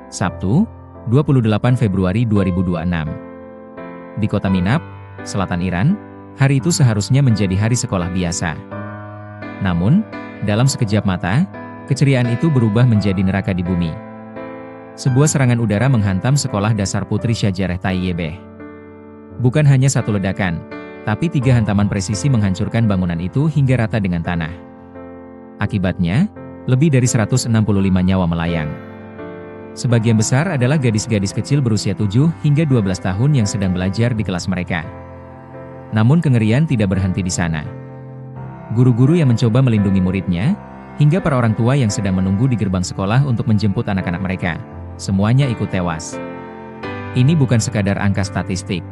Sabtu, 28 Februari 2026. Di kota Minab, selatan Iran, hari itu seharusnya menjadi hari sekolah biasa. Namun, dalam sekejap mata, keceriaan itu berubah menjadi neraka di bumi. Sebuah serangan udara menghantam sekolah dasar Putri Syajareh Tayyibeh. Bukan hanya satu ledakan, tapi 3 hantaman presisi menghancurkan bangunan itu hingga rata dengan tanah. Akibatnya, lebih dari 165 nyawa melayang. Sebagian besar adalah gadis-gadis kecil berusia 7 hingga 12 tahun yang sedang belajar di kelas mereka. Namun kengerian tidak berhenti di sana. Guru-guru yang mencoba melindungi muridnya, hingga para orang tua yang sedang menunggu di gerbang sekolah untuk menjemput anak-anak mereka, semuanya ikut tewas. Ini bukan sekadar angka statistik.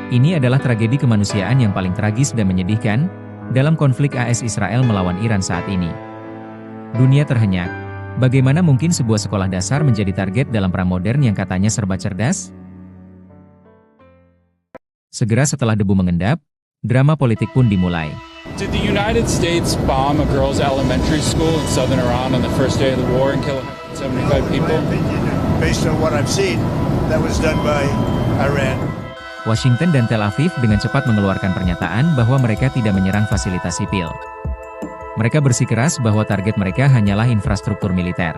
Ini adalah tragedi kemanusiaan yang paling tragis dan menyedihkan dalam konflik AS Israel melawan Iran saat ini. Dunia terhenyak. Bagaimana mungkin sebuah sekolah dasar menjadi target dalam perang modern yang katanya serba cerdas? Segera setelah debu mengendap, drama politik pun dimulai. Did the United States bomb a girls' elementary school in southern Iran on the first day of the war and kill 175 people? In my opinion, based on what I've seen, that was done by Iran. Washington dan Tel Aviv dengan cepat mengeluarkan pernyataan bahwa mereka tidak menyerang fasilitas sipil. Mereka bersikeras bahwa target mereka hanyalah infrastruktur militer.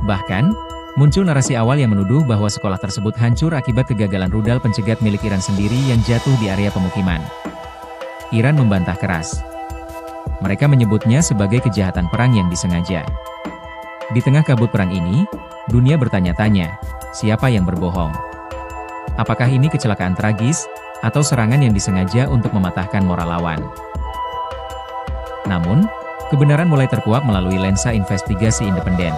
Bahkan, muncul narasi awal yang menuduh bahwa sekolah tersebut hancur akibat kegagalan rudal pencegat milik Iran sendiri yang jatuh di area pemukiman. Iran membantah keras. Mereka menyebutnya sebagai kejahatan perang yang disengaja. Di tengah kabut perang ini, dunia bertanya-tanya, siapa yang berbohong? Apakah ini kecelakaan tragis, atau serangan yang disengaja untuk mematahkan moral lawan? Namun, kebenaran mulai terkuak melalui lensa investigasi independen.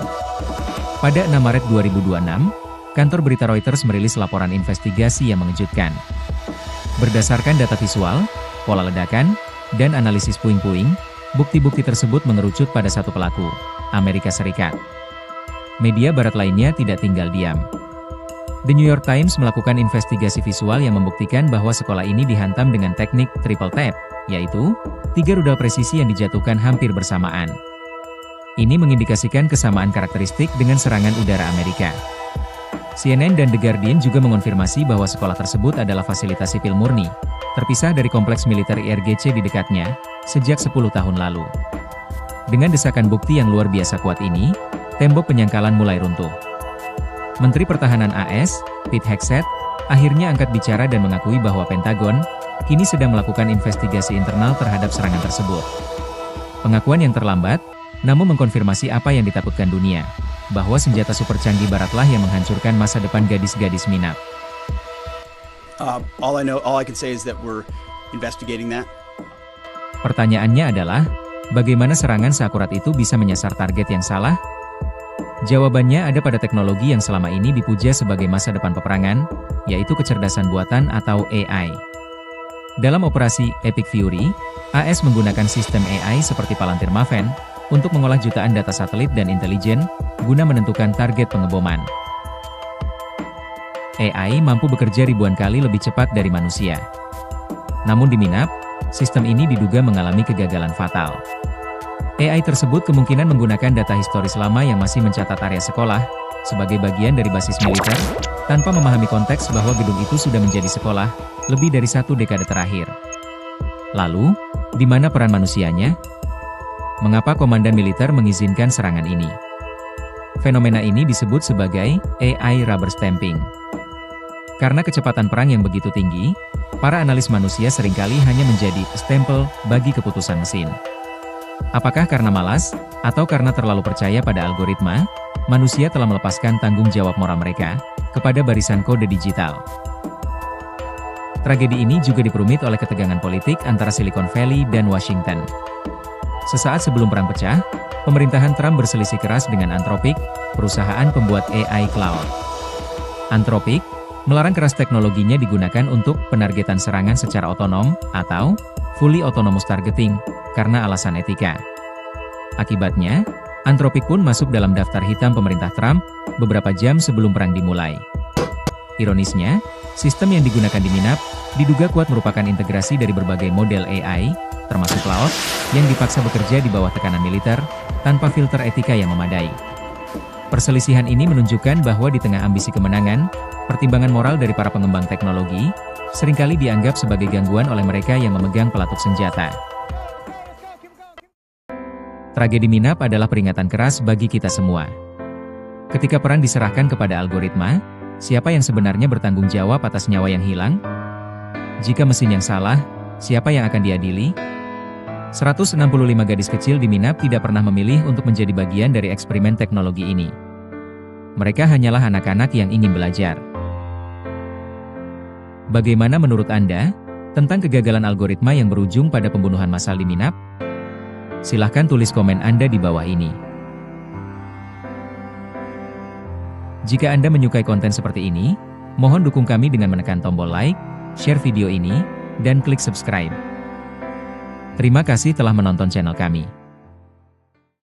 Pada 6 Maret 2026, kantor berita Reuters merilis laporan investigasi yang mengejutkan. Berdasarkan data visual, pola ledakan, dan analisis puing-puing, bukti-bukti tersebut mengerucut pada satu pelaku, Amerika Serikat. Media barat lainnya tidak tinggal diam. The New York Times melakukan investigasi visual yang membuktikan bahwa sekolah ini dihantam dengan teknik triple tap, yaitu 3 rudal presisi yang dijatuhkan hampir bersamaan. Ini mengindikasikan kesamaan karakteristik dengan serangan udara Amerika. CNN dan The Guardian juga mengonfirmasi bahwa sekolah tersebut adalah fasilitas sipil murni, terpisah dari kompleks militer IRGC di dekatnya, sejak 10 tahun lalu. Dengan desakan bukti yang luar biasa kuat ini, tembok penyangkalan mulai runtuh. Menteri Pertahanan AS, Pete Hegseth, akhirnya angkat bicara dan mengakui bahwa Pentagon kini sedang melakukan investigasi internal terhadap serangan tersebut. Pengakuan yang terlambat, namun mengkonfirmasi apa yang ditakutkan dunia, bahwa senjata super canggih baratlah yang menghancurkan masa depan gadis-gadis Minab. All I can say is that we're investigating that. Pertanyaannya adalah, bagaimana serangan seakurat itu bisa menyasar target yang salah? Jawabannya ada pada teknologi yang selama ini dipuja sebagai masa depan peperangan, yaitu kecerdasan buatan atau AI. Dalam operasi Epic Fury, AS menggunakan sistem AI seperti Palantir Maven untuk mengolah jutaan data satelit dan intelijen guna menentukan target pengeboman. AI mampu bekerja ribuan kali lebih cepat dari manusia. Namun di Minab, sistem ini diduga mengalami kegagalan fatal. AI tersebut kemungkinan menggunakan data historis lama yang masih mencatat area sekolah, sebagai bagian dari basis militer, tanpa memahami konteks bahwa gedung itu sudah menjadi sekolah, lebih dari 1 dekade terakhir. Lalu, di mana peran manusianya? Mengapa komandan militer mengizinkan serangan ini? Fenomena ini disebut sebagai AI rubber stamping. Karena kecepatan perang yang begitu tinggi, para analis manusia seringkali hanya menjadi stempel bagi keputusan mesin. Apakah karena malas, atau karena terlalu percaya pada algoritma, manusia telah melepaskan tanggung jawab moral mereka kepada barisan kode digital. Tragedi ini juga diperumit oleh ketegangan politik antara Silicon Valley dan Washington. Sesaat sebelum perang pecah, pemerintahan Trump berselisih keras dengan Anthropic, perusahaan pembuat AI cloud. Anthropic melarang keras teknologinya digunakan untuk penargetan serangan secara otonom atau fully autonomous targeting karena alasan etika. Akibatnya, Anthropic pun masuk dalam daftar hitam pemerintah Trump beberapa jam sebelum perang dimulai. Ironisnya, sistem yang digunakan di Minab diduga kuat merupakan integrasi dari berbagai model AI, termasuk cloud, yang dipaksa bekerja di bawah tekanan militer tanpa filter etika yang memadai. Perselisihan ini menunjukkan bahwa di tengah ambisi kemenangan, pertimbangan moral dari para pengembang teknologi seringkali dianggap sebagai gangguan oleh mereka yang memegang pelatuk senjata. Tragedi Minap adalah peringatan keras bagi kita semua. Ketika perang diserahkan kepada algoritma, siapa yang sebenarnya bertanggung jawab atas nyawa yang hilang? Jika mesin yang salah, siapa yang akan diadili? 165 gadis kecil di Minap tidak pernah memilih untuk menjadi bagian dari eksperimen teknologi ini. Mereka hanyalah anak-anak yang ingin belajar. Bagaimana menurut Anda tentang kegagalan algoritma yang berujung pada pembunuhan massal di Minap? Silahkan tulis komen Anda di bawah ini. Jika Anda menyukai konten seperti ini, mohon dukung kami dengan menekan tombol like, share video ini, dan klik subscribe. Terima kasih telah menonton channel kami.